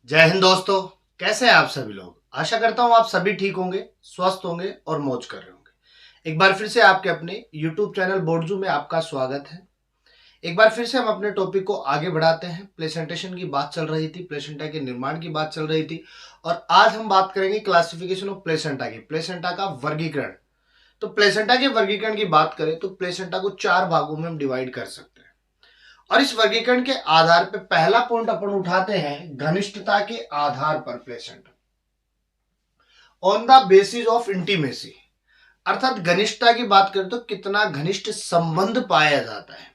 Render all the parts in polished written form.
जय हिंद दोस्तों। कैसे हैं आप सभी लोग। आशा करता हूं आप सभी ठीक होंगे, स्वस्थ होंगे और मौज कर रहे होंगे। एक बार फिर से आपके अपने YouTube चैनल बोर्डजू में आपका स्वागत है। एक बार फिर से हम अपने टॉपिक को आगे बढ़ाते हैं। प्लेसेंटेशन की बात चल रही थी, प्लेसेंटा के निर्माण की बात चल रही थी और आज हम बात करेंगे क्लासिफिकेशन ऑफ प्लेसेंटा की, प्लेसेंटा का वर्गीकरण। तो प्लेसेंटा के वर्गीकरण की बात करें तो प्लेसेंटा को 4 भागों में हम डिवाइड कर सकते हैं और इस वर्गीकरण के आधार पर पहला पॉइंट अपन उठाते हैं घनिष्ठता के आधार पर। Placenta on the basis of intimacy, अर्थात घनिष्ठता की बात करें तो कितना घनिष्ठ संबंध पाया जाता है,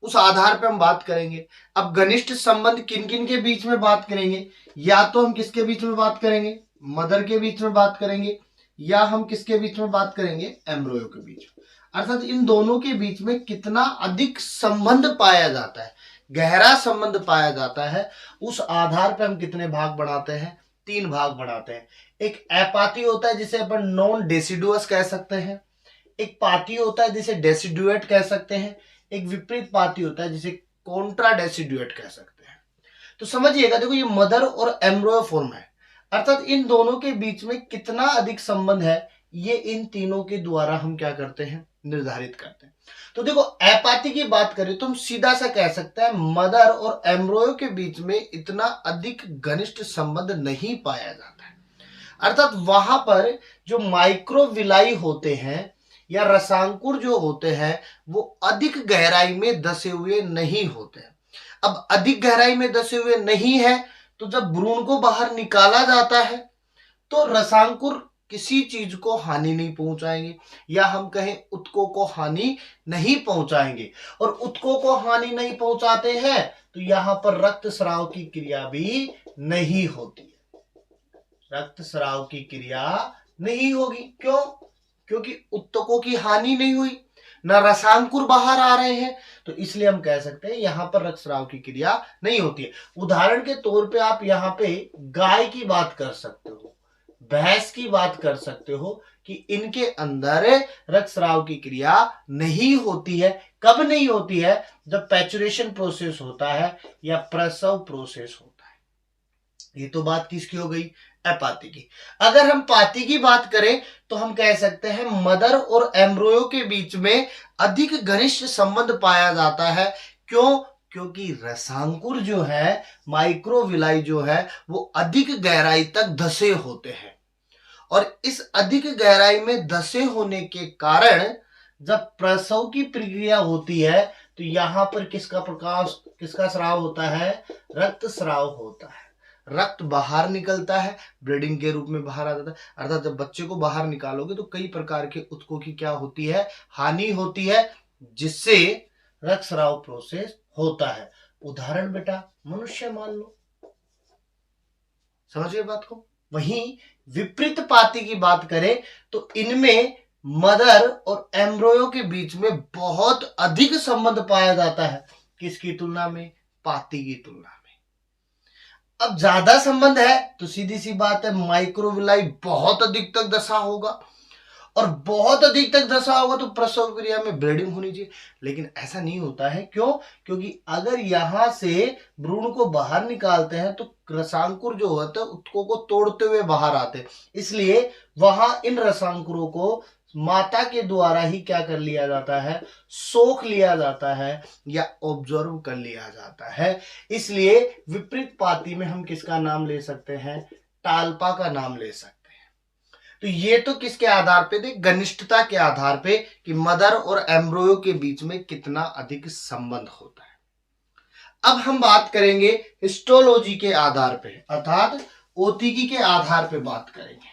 उस आधार पर हम बात करेंगे। अब घनिष्ठ संबंध किन किन के बीच में बात करेंगे, या तो हम किसके बीच में बात करेंगे, मदर के बीच में बात करेंगे, या हम किसके बीच में बात करेंगे, एम्ब्रियो के बीच में। अर्थात इन दोनों के बीच में कितना अधिक संबंध पाया जाता है, गहरा संबंध पाया जाता है, उस आधार पर हम कितने भाग बनाते हैं, 3 भाग बनाते हैं। एक एपाती होता है जिसे अपन नॉन डेसिडुअस कह सकते हैं, एक पाती होता है जिसे डेसिडुएट कह सकते हैं, एक विपरीत पाती होता है जिसे कॉन्ट्रा डेसिडुएट कह सकते हैं। तो समझिएगा, देखो ये मदर और एम्ब्रियो फॉर्म है, अर्थात इन दोनों के बीच में कितना अधिक संबंध है, ये इन तीनों के द्वारा हम क्या करते हैं, निर्धारित करते हैं। तो देखो एपाती की बात करें तो हम सीधा सा कह सकते हैं मदर और एम्ब्रियो के बीच में इतना अधिक घनिष्ठ संबंध नहीं पाया जाता है, अर्थात वहां पर जो माइक्रोविलाई होते हैं या रसांकुर जो होते हैं वो अधिक गहराई में धसे हुए नहीं होते हैं। अब अधिक गहराई में धसे हुए नहीं है तो जब भ्रूण को बाहर निकाला जाता है तो रसांकुर किसी चीज को हानि नहीं पहुंचाएंगे, या हम कहें उत्कों को हानि नहीं पहुंचाएंगे। और उत्कों को हानि नहीं पहुंचाते हैं तो यहां पर रक्त स्राव की क्रिया भी नहीं होती है, रक्त स्राव की क्रिया नहीं होगी। क्यों? क्योंकि उत्तकों की हानि नहीं हुई, ना रसांकुर बाहर आ रहे हैं, तो इसलिए हम कह सकते हैं यहां पर रक्त स्राव की क्रिया नहीं होती है। उदाहरण के तौर पे आप यहां पे गाय की बात कर सकते हो, भैंस की बात कर सकते हो कि इनके अंदर रक्त स्राव की क्रिया नहीं होती है। कब नहीं होती है? जब पैचुरेशन प्रोसेस होता है या प्रसव प्रोसेस होता है। ये तो बात किसकी हो गई, एपाती की। अगर हम पाती की बात करें तो हम कह सकते हैं मदर और एम्ब्रियो के बीच में अधिक घनिष्ठ संबंध पाया जाता है। क्यों? क्योंकि रसांकुर जो है, माइक्रोविलाई जो है, वो अधिक गहराई तक धसे होते हैं और इस अधिक गहराई में धसे होने के कारण जब प्रसव की प्रक्रिया होती है तो यहां पर किसका स्राव होता है, रक्त स्राव होता है, रक्त बाहर निकलता है, ब्लीडिंग के रूप में बाहर आ जाता है। अर्थात जब बच्चे को बाहर निकालोगे तो कई प्रकार के उत्कों की क्या होती है, हानि होती है, जिससे रक्त स्राव प्रोसेस होता है। उदाहरण बेटा मनुष्य मान लो, समझिए बात को। वहीं विपरीत पाती की बात करें तो इनमें मदर और एम्ब्रियो के बीच में बहुत अधिक संबंध पाया जाता है। किसकी तुलना में? पाती की तुलना में। अब ज्यादा संबंध है तो सीधी सी बात है माइक्रोविलाई बहुत अधिक तक धसा होगा, और बहुत अधिक तक धसा होगा तो प्रसव क्रिया में ब्लीडिंग होनी चाहिए, लेकिन ऐसा नहीं होता है। क्यों? क्योंकि अगर यहां से भ्रूण को बाहर निकालते हैं तो रसांकुर जो होते हैं उत्कों को तोड़ते हुए बाहर आते हैं, इसलिए वहां इन रसांकुरों को माता के द्वारा ही क्या कर लिया जाता है, सोख लिया जाता है या ऑब्जर्व कर लिया जाता है। इसलिए विपरीत पाती में हम किसका नाम ले सकते हैं, टालपा का नाम ले सकते हैं। तो ये तो किसके आधार पे थे, घनिष्ठता के आधार पे कि मदर और एम्ब्रियो के बीच में कितना अधिक संबंध होता है। अब हम बात करेंगे हिस्टोलॉजी के आधार पे, अर्थात ओतिकी के आधार पे बात करेंगे।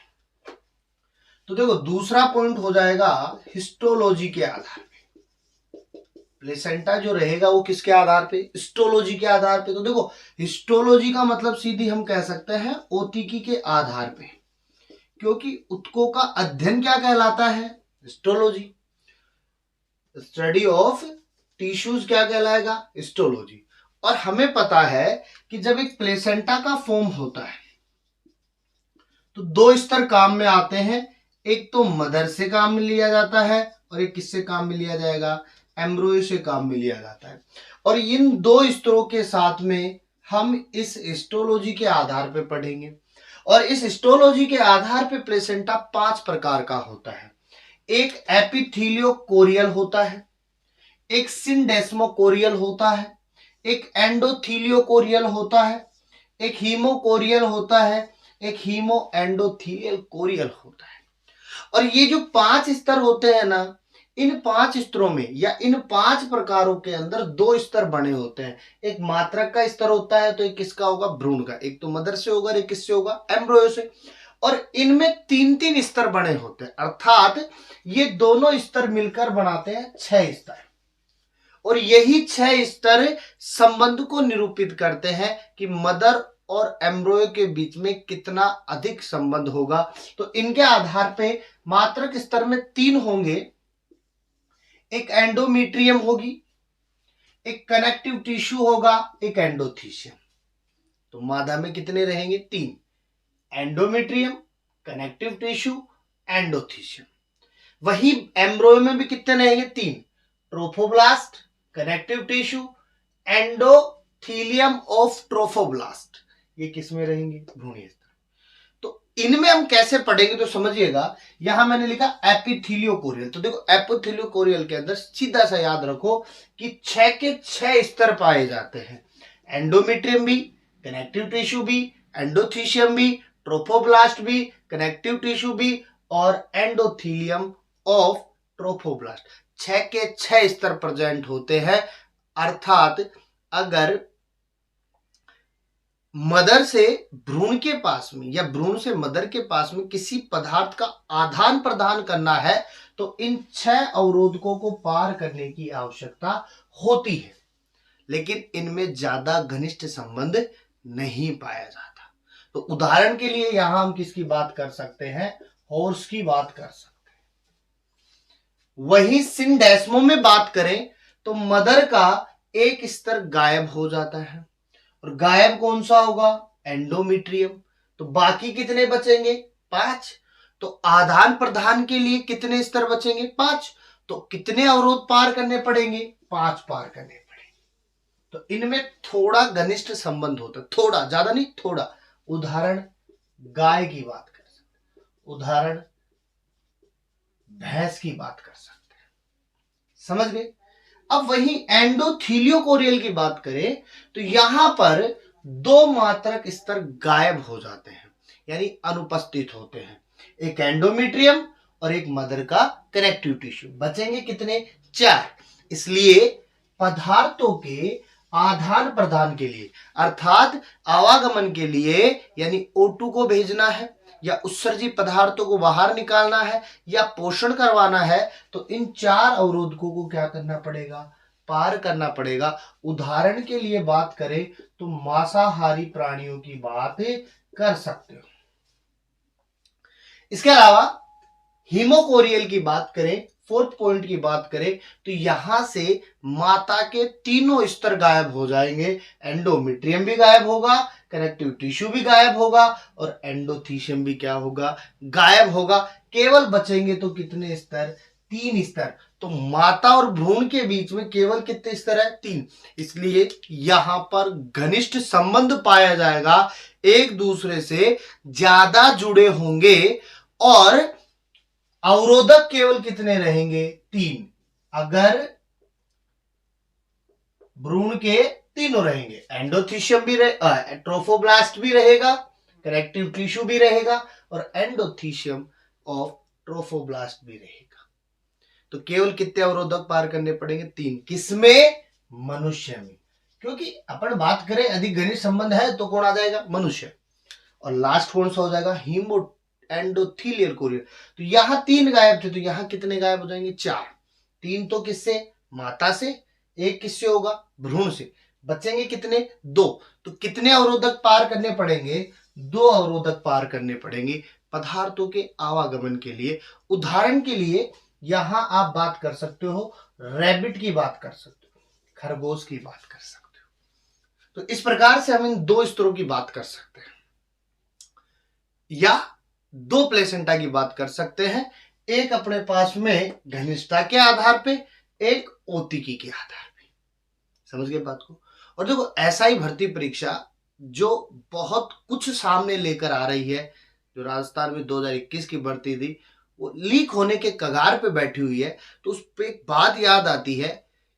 तो देखो दूसरा पॉइंट हो जाएगा हिस्टोलॉजी के आधार पे। प्लेसेंटा जो रहेगा वो किसके आधार पे, हिस्टोलॉजी के आधार पे। तो देखो हिस्टोलॉजी का मतलब सीधी हम कह सकते हैं ओतिकी के आधार पे, क्योंकि उत्कों का अध्ययन क्या कहलाता है, हिस्टोलॉजी। स्टडी ऑफ टिश्यूज क्या कहलाएगा, हिस्टोलॉजी। और हमें पता है कि जब एक प्लेसेंटा का फॉर्म होता है तो 2 स्तर काम में आते हैं। एक तो मदर से काम में लिया जाता है और एक किससे काम में लिया जाएगा, एम्ब्रियो से काम में लिया जाता है। और इन 2 स्तरों के साथ में हम इस हिस्टोलॉजी के आधार पे पढ़ेंगे। और इस हिस्टोलॉजी के आधार पे प्लेसेंटा 5 प्रकार का होता है। एक एपिथीलियोकोरियल होता है, एक सिंडेस्मोकोरियल होता है, एक एंडोथीलियोकोरियल होता है, एक हीमोकोरियल होता है, एक हीमो एंडोथीलियल कोरियल होता है। और ये जो 5 स्तर होते हैं ना, इन 5 स्तरों में या इन 5 प्रकारों के अंदर 2 स्तर बने होते हैं। एक मात्रक का स्तर होता है, तो एक किसका होगा, भ्रूण का। एक तो मदर से होगा, एक किससे होगा, एम्ब्रियो से। और इनमें 3-3 स्तर बने होते हैं, अर्थात ये दोनों स्तर मिलकर बनाते हैं 6 स्तर। और यही 6 स्तर संबंध को निरूपित करते हैं कि मदर और एम्ब्रियो के बीच में कितना अधिक संबंध होगा। तो इनके आधार पे मात्रक स्तर में 3 होंगे, एक एंडोमीट्रियम होगी, एक कनेक्टिव टिश्यू होगा, एक एंडोथीशियम। तो मादा में कितने रहेंगे, 3, एंडोमीट्रियम, कनेक्टिव टिश्यू, एंडोथीशियम। वही एम्ब्रियो में भी कितने रहेंगे, 3, trophoblast, connective tissue, endothelium of trophoblast. ये किसमें रहेंगे, भ्रूणीय स्तर। तो इनमें हम कैसे पढ़ेंगे तो समझिएगा, यहां मैंने लिखा एपिथीलियोकोरियल। तो देखो एपिथीलियोकोरियल के अंदर सीधा सा याद रखो कि 6 के 6 स्तर पाए जाते हैं, एंडोमीट्रियम भी, कनेक्टिव टिश्यू भी, एंडोथीशियम भी, ट्रोफोब्लास्ट भी, कनेक्टिव टिश्यू भी और एंडोथीलियम ऑफ ट्रोफोब्लास्ट। 6 के 6 स्तर प्रेजेंट होते हैं। अर्थात अगर मदर से भ्रूण के पास में या भ्रूण से मदर के पास में किसी पदार्थ का आदान प्रदान करना है तो इन 6 अवरोधकों को पार करने की आवश्यकता होती है, लेकिन इनमें ज्यादा घनिष्ठ संबंध नहीं पाया जाता। तो उदाहरण के लिए यहां हम किसकी बात कर सकते हैं, हॉर्स की बात कर सकते हैं। वही सिंडेस्मो में बात करें तो मदर का एक स्तर गायब हो जाता है, और गायब कौन सा होगा, एंडोमीट्रियम। तो बाकी कितने बचेंगे, 5। तो आदान प्रदान के लिए कितने स्तर बचेंगे, 5। तो कितने अवरोध पार करने पड़ेंगे, 5 पार करने पड़ेंगे। तो इनमें थोड़ा घनिष्ठ संबंध होता है, थोड़ा, ज्यादा नहीं, थोड़ा। उदाहरण गाय की बात कर सकते हैं, उदाहरण भैंस की बात कर सकते हैं, समझ गए। अब वही एंडोथीलियोकोरियल की बात करें तो यहां पर 2 मात्रक स्तर गायब हो जाते हैं, यानी अनुपस्थित होते हैं, एक एंडोमीट्रियम और एक मदर का कनेक्टिव टिश्यू। बचेंगे कितने, 4। इसलिए पदार्थों के आदान प्रदान के लिए अर्थात आवागमन के लिए, यानी O2 को भेजना है या उत्सर्जित पदार्थों को बाहर निकालना है या पोषण करवाना है, तो इन 4 अवरोधकों को क्या करना पड़ेगा, पार करना पड़ेगा। उदाहरण के लिए बात करें तो मांसाहारी प्राणियों की बात कर सकते हो। इसके अलावा हीमोकोरियल की बात करें, 4th पॉइंट की बात करें तो यहां से माता के तीनों स्तर गायब हो जाएंगे, एंडोमीट्रियम भी गायब होगा, कनेक्टिव टिश्यू भी गायब होगा और एंडोथीशियम भी क्या होगा, गायब होगा। केवल बचेंगे तो कितने स्तर, 3 स्तर। तो माता और भ्रूण के बीच में केवल कितने स्तर है, 3। इसलिए यहां पर घनिष्ठ संबंध पाया जाएगा, एक दूसरे से ज्यादा जुड़े होंगे और अवरोधक केवल कितने रहेंगे, 3। अगर भ्रूण के तीनों रहेंगे, एंडोथीशियम भी ट्रोफोब्लास्ट भी रहेगा, कनेक्टिव टिश्यू भी रहेगा और एंडोथीशियम ऑफ ट्रोफोब्लास्ट भी रहेगा। तो केवल कितने अवरोधक पार करने पड़ेंगे, 3। किसमें, मनुष्य में। क्योंकि अपन बात करें अधिक घनिष्ठ संबंध है तो कौन आ जाएगा, मनुष्य। और लास्ट कौन सा हो जाएगा, हीमो एंडोथीलियल कोरियल। तो यहां 3 गायब थे तो यहां कितने गायब हो जाएंगे, 4। 3 तो किससे, माता से, 1 किससे होगा, भ्रूण से। बचेंगे कितने, 2। तो कितने अवरोधक पार करने पड़ेंगे, 2 अवरोधक पार करने पड़ेंगे पदार्थों के आवागमन के लिए। उदाहरण के लिए यहां आप बात कर सकते हो, रैबिट की बात कर सकते हो, खरगोश की बात कर सकते हो। तो इस प्रकार से हम इन 2 स्तरों की बात कर सकते हैं या 2 प्लेसेंटा की बात कर सकते हैं, एक अपने पास में घनिष्ठता के आधार पे, एक ओतिकी के आधार पे। समझ गए बात को। और देखो एसआई भर्ती परीक्षा जो बहुत कुछ सामने लेकर आ रही है, जो राजस्थान में 2021 की भर्ती थी वो लीक होने के कगार पे बैठी हुई है, तो उस पे एक बात याद आती है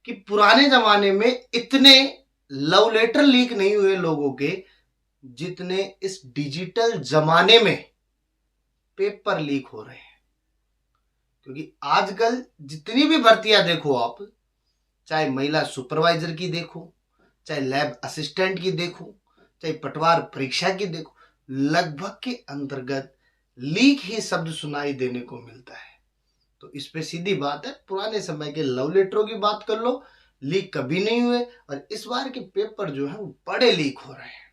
कि पुराने जमाने में इतने लव लेटर लीक नहीं हुए लोगों के जितने इस डिजिटल जमाने में पेपर लीक हो रहे हैं। क्योंकि आजकल जितनी भी भर्तियां देखो आप, चाहे महिला सुपरवाइजर की देखो, चाहे लैब असिस्टेंट की देखो, चाहे पटवार परीक्षा की देखो, लगभग के अंतर्गत लीक ही शब्द सुनाई देने को मिलता है। तो इस पे सीधी बात है, पुराने समय के लव लेटरों की बात कर लो, लीक कभी नहीं हुए, और इस बार के पेपर जो है वो बड़े लीक हो रहे हैं।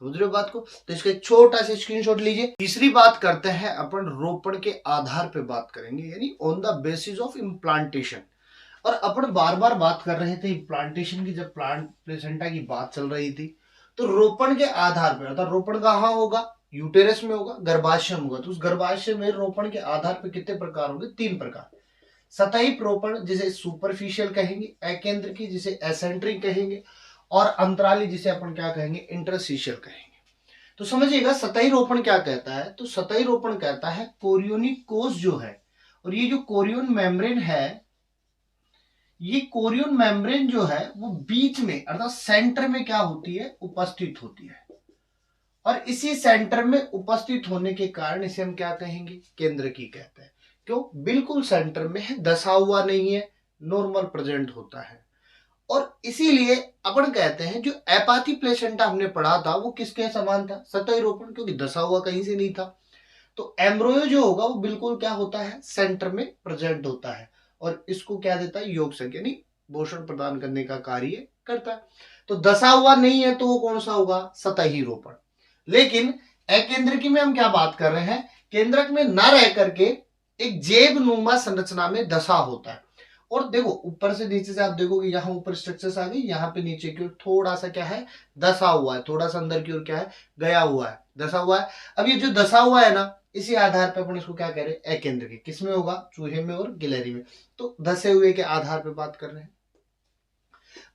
समझ रहे हो बात को? तो इसका एक छोटा सा स्क्रीनशॉट लीजिए। तीसरी बात करते हैं अपन रोपण के आधार पे बात करेंगे, यानी on the basis of implantation. और अपन बार बार बात कर रहे थे इम्प्लांटेशन की, जब प्लांट प्लेसेंटा की बात चल रही थी, तो रोपण के आधार पर, अर्थात रोपण कहाँ होगा, यूटेरस में होगा, गर्भाशय में होगा, तो उस गर्भाशय में रोपण के आधार पर कितने प्रकार होंगे? 3 प्रकार। सतही रोपण जिसे सुपरफिशियल कहेंगे, एकेंद्र की जिसे एसेंट्रिक कहेंगे, और अंतराली जिसे अपन क्या कहेंगे? इंटरस्टिशियल कहेंगे। तो समझिएगा सतही रोपण क्या कहता है, तो सतही रोपण कहता है कोरियोनिक कोष जो है, और ये जो कोरियन मेम्ब्रेन है, ये कोरियन मेम्ब्रेन जो है वो बीच में अर्थात सेंटर में क्या होती है? उपस्थित होती है। और इसी सेंटर में उपस्थित होने के कारण इसे हम क्या कहेंगे? केंद्र की कहते हैं। क्यों? बिल्कुल सेंटर में है, दसा हुआ नहीं है, नॉर्मल प्रेजेंट होता है। और इसीलिए अपन कहते हैं जो एपाथी प्लेसेंटा हमने पढ़ा था वो किसके समान था? सतही रोपण, क्योंकि दसा हुआ कहीं से नहीं था। तो एम्ब्रियो जो होगा वो बिल्कुल क्या होता है? सेंटर में प्रेजेंट होता है, और इसको क्या देता है? योग संख्या, यानी पोषण प्रदान करने का कार्य करता है। तो दसा हुआ नहीं है तो वो कौन सा होगा? सतही रोपण। लेकिन अकेंद्रकी में हम क्या बात कर रहे हैं? केंद्रक में न रह करके एक जेब नुमा संरचना में दशा होता है। और देखो ऊपर से नीचे से आप देखोगे यहाँ ऊपर स्ट्रक्चर्स आ गई, यहाँ पे नीचे की ओर थोड़ा सा क्या है? दशा हुआ है, थोड़ा सा अंदर की ओर क्या है? गया हुआ है, दशा हुआ है। अब ये जो दशा हुआ है ना, इसी आधार पर अपन इसको क्या कह रहे हैं? अकेंद्रकी। किसमें होगा? चूहे में और गिलहरी में। तो धसे हुए के आधार पर बात कर रहे हैं।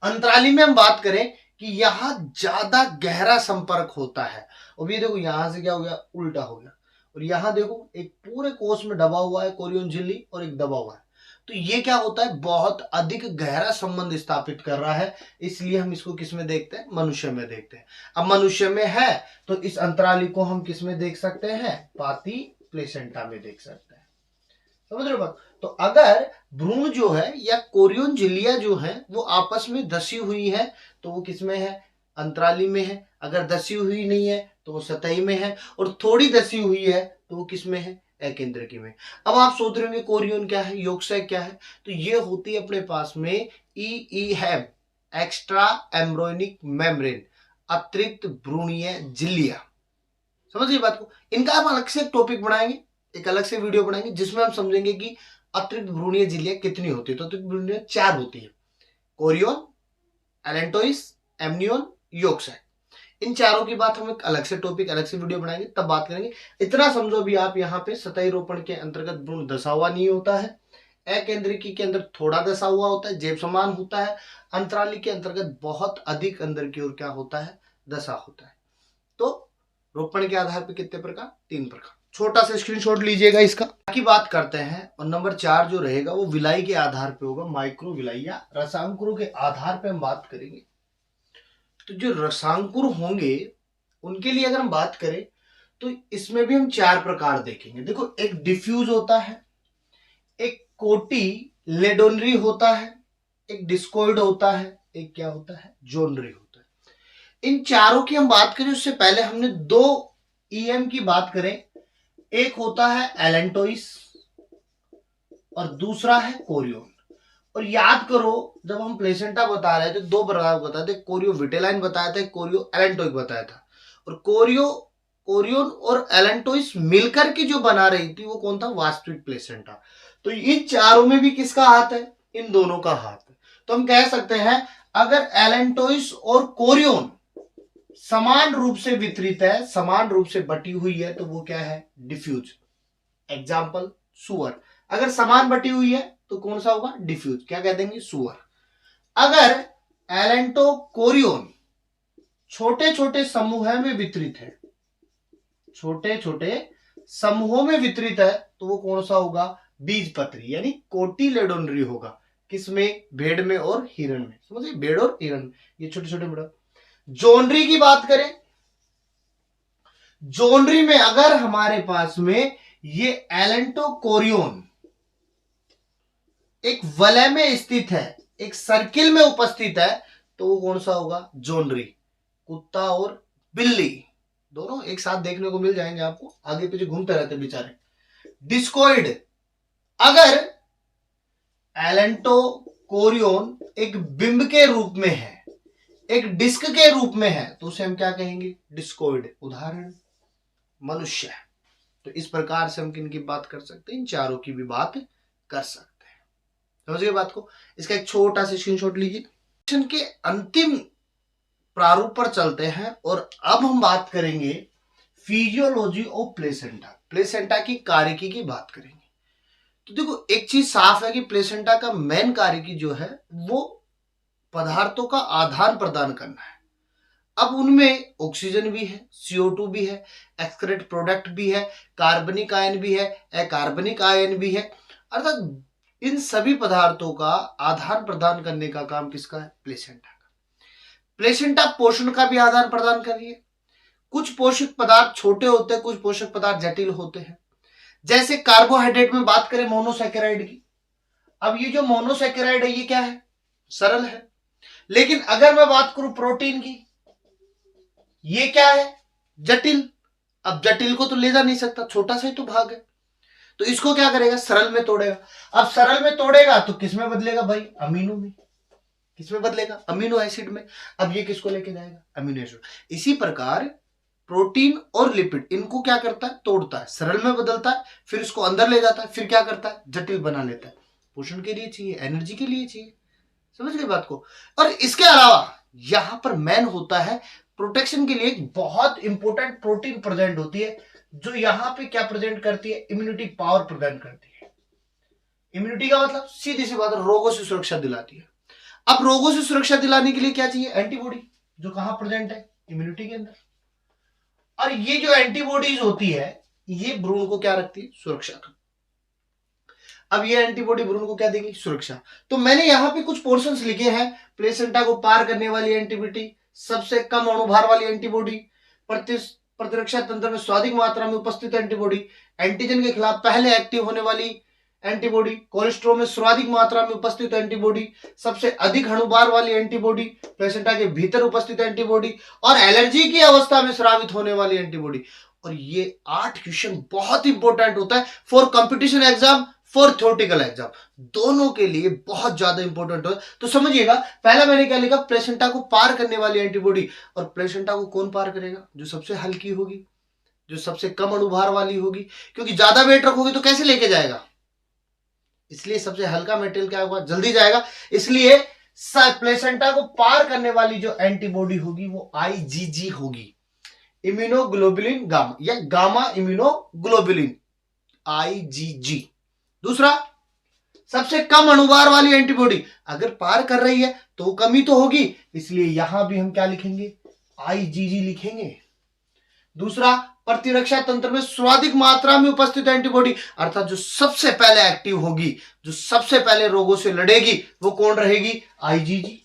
अंतराली में हम बात करें कि यहां ज्यादा गहरा संपर्क होता है। और ये देखो यहां से क्या हो गया? उल्टा हो गया। और यहां देखो एक पूरे कोष में दबा हुआ है कोरियन झिल्ली, और एक दबा हुआ है। तो ये क्या होता है? बहुत अधिक गहरा संबंध स्थापित कर रहा है। इसलिए हम इसको किस में देखते हैं? मनुष्य में देखते हैं। अब मनुष्य में है तो इस अंतराली को हम किस में देख सकते हैं? पाती प्लेसेंटा में देख सकते हैं। समझ रहे हो बात? तो अगर भ्रूण जो है या कोरियन झिल्लियां जो है वो आपस में धसी हुई है तो वो किसमें है? अंतराली में है। अगर धसी हुई नहीं है तो वो सतही में है, और थोड़ी धसी हुई है तो वो किसमें है? अकेंद्रकी में। अब आप सोच रहे होंगे कोरियन क्या है, योगसय क्या है? तो ये होती है अपने पास में E have, extra embryonic membrane, अतिरिक्त भ्रूणीय झिल्लियां। समझिए बात को। इनका हम अलग से टॉपिक बनाएंगे, एक अलग से वीडियो बनाएंगे जिसमें हम समझेंगे कि अतिरिक्त भ्रूणीय झिल्लियां कितनी होती है। तो अतिरिक्त भ्रूणीय 4 होती है, कोरियन, एलेंटोइस, एमनियन, योगसाय। इन चारों की बात हम एक अलग से टॉपिक, अलग से वीडियो बनाएंगे, तब बात करेंगे। इतना समझो भी आप यहाँ पे सतही रोपण के अंतर्गत भ्रूण दसा हुआ नहीं होता है, अकेंद्रिकी के अंदर थोड़ा दसा हुआ होता है, जेब समान होता है, अंतराली के अंतर्गत बहुत अधिक अंदर की ओर क्या होता है? दशा होता है। तो रोपण के आधार पर कितने प्रकार? 3 प्रकार। छोटा सा स्क्रीनशॉट लीजिएगा इसका। की बात करते हैं, और नंबर 4 जो रहेगा वो विलाई के आधार पे होगा, माइक्रो विलाई या रसांकुरों के आधार पे हम बात करेंगे। तो जो रसांकुर होंगे उनके लिए अगर हम बात करें तो इसमें भी हम 4 प्रकार देखेंगे। देखो एक डिफ्यूज होता है, एक कोटी लेडोनरी होता है, एक डिस्कोइड होता है, एक क्या होता है? जोनरी होता है। इन चारों की हम बात करें उससे पहले हमने 2 ईएम की बात करें। एक होता है एलेंटोइस और दूसरा है कोरियन। और याद करो जब हम प्लेसेंटा बता रहे थे 2 प्रकार बताए थे, कोरियो विटेलाइन बताया था, कोरियो एलेंटोइक बताया था। और कोरियन और एलेंटोइस मिलकर के जो बना रही थी वो कौन था? वास्तविक प्लेसेंटा। तो इन चारों में भी किसका हाथ है? इन दोनों का हाथ है। तो हम कह सकते हैं अगर एलेंटोइस और कोरियन समान रूप से वितरित है, समान रूप से बटी हुई है, तो वो क्या है? डिफ्यूज। एग्जाम्पल सुअर। अगर समान बटी हुई है तो कौन सा होगा? डिफ्यूज। क्या कह देंगे? सुअर। अगर एलेंटोकोरियोन छोटे छोटे समूह में वितरित है, छोटे छोटे समूहों में वितरित है, तो वो कौन सा होगा? बीजपत्री यानी कोटिलेडोनरी होगा। किसमें? भेड़ में और हिरण में। समझिए, भेड़ और हिरण में ये छोटे छोटे बड़ा। जोनरी की बात करें, जोनरी में अगर हमारे पास में ये एलेंटोकोरियोन एक वलय में स्थित है, एक सर्किल में उपस्थित है, तो वो कौन सा होगा? जोनरी। कुत्ता और बिल्ली दोनों एक साथ देखने को मिल जाएंगे आपको, आगे पीछे घूमते रहते बेचारे। डिस्कोइड, अगर एलेंटोकोरियोन एक बिंब के रूप में है, एक डिस्क के रूप में है, तो उसे हम क्या कहेंगे? डिस्कोइड। उदाहरण मनुष्य। तो इस प्रकार से हम किनकी बात कर सकते हैं? इन चारों की भी बात कर सकते हैं। समझिए बात को। इसका एक छोटा सा स्क्रीनशॉट लीजिए। के अंतिम प्रारूप पर चलते हैं और अब हम बात करेंगे फिजियोलॉजी ऑफ प्लेसेंटा। प्लेसेंटा की कार्यकी की बात करेंगे। तो देखो, एक चीज साफ है कि प्लेसेंटा का मेन कार्यकी जो है वो पदार्थों का आदान प्रदान करना है। अब उनमें ऑक्सीजन भी है, CO2 भी है, एक्सक्रेट प्रोडक्ट भी है, कार्बनिक आयन भी है, अकार्बनिक आयन भी है। अर्थात इन सभी पदार्थों का आदान प्रदान करने का काम किसका है? प्लेसेंटा का। प्लेसेंटा पोषण का भी आदान प्रदान कर रही है। कुछ पोषक पदार्थ छोटे होते हैं, कुछ पोषक पदार्थ जटिल होते हैं। जैसे कार्बोहाइड्रेट में बात करें मोनोसैकेराइड की, अब ये जो मोनोसैकेराइड है ये क्या है? सरल है। लेकिन अगर मैं बात करूं प्रोटीन की, ये क्या है? जटिल। अब जटिल को तो ले जा नहीं सकता, छोटा सा ही तो भाग है, तो इसको क्या करेगा? सरल में तोड़ेगा। अब सरल में तोड़ेगा तो किसमें बदलेगा भाई? अमीनो में। किसमें बदलेगा? अमीनो एसिड में। अब ये किसको लेके जाएगा? Amino acid. इसी प्रकार प्रोटीन और लिपिड, इनको क्या करता है? तोड़ता है, सरल में बदलता है, फिर इसको अंदर ले जाता है, फिर क्या करता है? जटिल बना लेता है। पोषण के लिए चाहिए, एनर्जी के लिए चाहिए। समझ गए बात को। और इसके अलावा यहां पर मेन होता है प्रोटेक्शन के लिए एक बहुत इंपॉर्टेंट प्रोटीन प्रेजेंट होती है, जो यहां पे क्या प्रेजेंट करती है? इम्यूनिटी पावर प्रेजेंट करती है। इम्यूनिटी का मतलब सीधी सी बात है, रोगों से सुरक्षा दिलाती है। अब रोगों से सुरक्षा दिलाने के लिए क्या चाहिए? एंटीबॉडी, जो कहां प्रेजेंट है? इम्यूनिटी के अंदर। और ये जो एंटीबॉडीज होती है, ये भ्रूण को क्या रखती है? सुरक्षा का। अब ये एंटीबॉडी भ्रूण को क्या देगी? सुरक्षा। तो मैंने यहां पे कुछ पोर्शंस लिखे हैं। प्लेसेंटा को पार करने वाली एंटीबॉडी, सबसे कम अणुभार वाली एंटीबॉडी, प्रतिरक्षा तंत्र में स्वाधिक मात्रा में उपस्थित एंटीबॉडी, एंटीजन के खिलाफ पहले एक्टिव होने वाली एंटीबॉडी, कोलेस्ट्रॉल में सर्वाधिक मात्रा में उपस्थित एंटीबॉडी, सबसे अधिक अणुभार वाली एंटीबॉडी, प्लेसेंटा के भीतर उपस्थित एंटीबॉडी, और एलर्जी की अवस्था में स्रावित होने वाली एंटीबॉडी। और ये 8 क्वेश्चन बहुत इंपॉर्टेंट होता है for competition exam, for theoretical exam, दोनों के लिए बहुत ज्यादा इंपॉर्टेंट है। तो समझिएगा, पहला मैंने क्या लिखा? प्लेसेंटा को पार करने वाली एंटीबॉडी। और प्लेसेंटा को कौन पार करेगा? जो सबसे हल्की होगी, जो सबसे कम अणुभार वाली होगी, क्योंकि ज्यादा वेट रखोगे तो कैसे लेके जाएगा? इसलिए सबसे हल्का मेटेरियल क्या होगा? जल्दी जाएगा। इसलिए प्लेसेंटा को पार करने वाली जो एंटीबॉडी होगी वो IgG होगी, इम्यूनोग्लोबुलिन गामा या गामा इम्यूनोग्लोबुलिन, IgG। दूसरा, सबसे कम अणुभार वाली एंटीबॉडी अगर पार कर रही है तो कमी तो होगी, इसलिए यहां भी हम क्या लिखेंगे? IgG लिखेंगे। दूसरा, प्रतिरक्षा तंत्र में सर्वाधिक मात्रा में उपस्थित एंटीबॉडी, अर्थात जो सबसे पहले एक्टिव होगी, जो सबसे पहले रोगों से लड़ेगी, वो कौन रहेगी? IgG।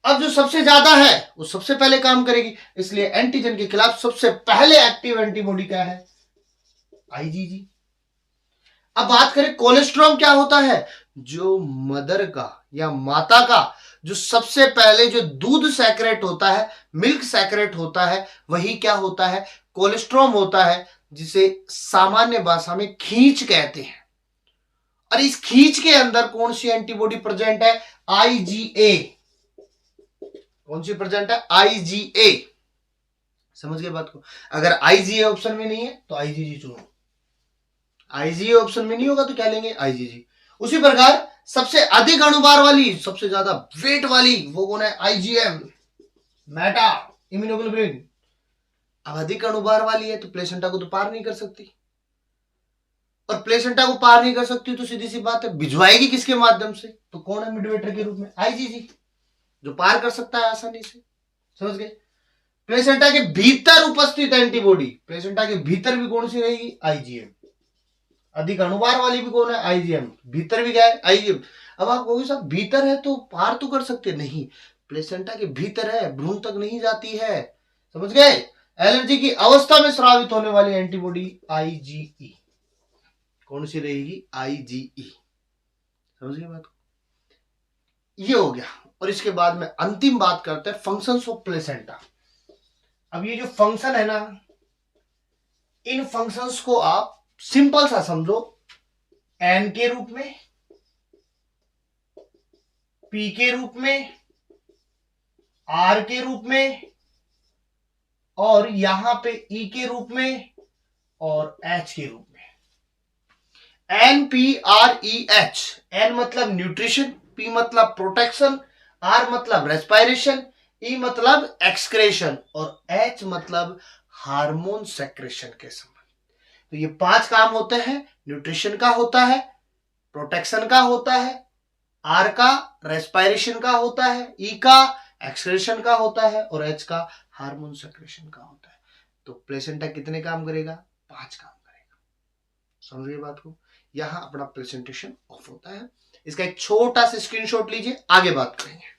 अब जो सबसे ज्यादा है वो सबसे पहले काम करेगी, इसलिए एंटीजन के खिलाफ सबसे पहले एक्टिव एंटीबॉडी क्या है? IgG। अब बात करें कोलेस्ट्रॉल क्या होता है? जो मदर का या माता का जो सबसे पहले जो दूध सैक्रेट होता है, मिल्क सैक्रेट होता है, वही क्या होता है? कोलेस्ट्रॉल होता है, जिसे सामान्य भाषा में खींच कहते हैं। और इस खींच के अंदर कौन सी एंटीबॉडी प्रेजेंट है? IgA। कौन सी प्रेजेंट है? IgA। समझ गए बात को। अगर IgA ऑप्शन में नहीं है तो IgG चुनो। IgA ऑप्शन में नहीं होगा तो क्या लेंगे? IgG। उसी प्रकार सबसे अधिक अणुभार वाली, सबसे ज्यादा वेट वाली, वो कौन है? IgM, Meta immunoglobulin. अब अधिक अणुभार वाली है तो प्लेसेंटा को तो पार नहीं कर सकती। और प्लेसेंटा को पार नहीं कर सकती तो सीधी सी बात है भिजवाएगी किसके माध्यम से? तो कौन है मिडवेटर के रूप में? आईजीजी, जो पार कर सकता है आसानी से। समझ गए? प्लेसेंटा के भीतर उपस्थित एंटीबॉडी, प्लेसेंटा के भीतर भी कौन सी रहेगी? आईजीएम। अधिक अणुभार वाली भी कौन है? आईजीएम। भीतर भी क्या है? आईजीएम। अब आप कहोगे साहब भीतर है तो पार तो कर सकते, नहीं, प्लेसेंटा के भीतर है, भ्रूण तक नहीं जाती है। समझ गए? एलर्जी की अवस्था में स्रावित होने वाली एंटीबॉडी आईजीई कौन सी रहेगी? आईजीई। समझ गए बात को? ये हो गया। और इसके बाद में अंतिम बात करते हैं फंक्शंस ऑफ प्लेसेंटा। अब ये जो फंक्शन है ना, इन फंक्शंस को आप सिंपल सा समझो, एन के रूप में, पी के रूप में, आर के रूप में, और यहां पे ई के रूप में, और एच के रूप में। N P R E H. N मतलब न्यूट्रिशन, पी मतलब प्रोटेक्शन, आर मतलब रेस्पायरेशन, ई मतलब एक्सक्रेशन, और एच मतलब हार्मोन सेक्रेशन के संबंध। तो ये 5 काम होते हैं। न्यूट्रिशन का होता है, प्रोटेक्शन का होता है, आर का रेस्पायरेशन का होता है, ई का एक्सक्रेशन का होता है, और एच का हार्मोन सेक्रेशन का होता है। तो प्लेसेंटा कितने काम करेगा? 5 काम करेगा। समझ गए बात को? यहां अपना प्रेजेंटेशन ऑफ होता है। इसका एक छोटा सा स्क्रीनशॉट लीजिए, आगे बात करेंगे।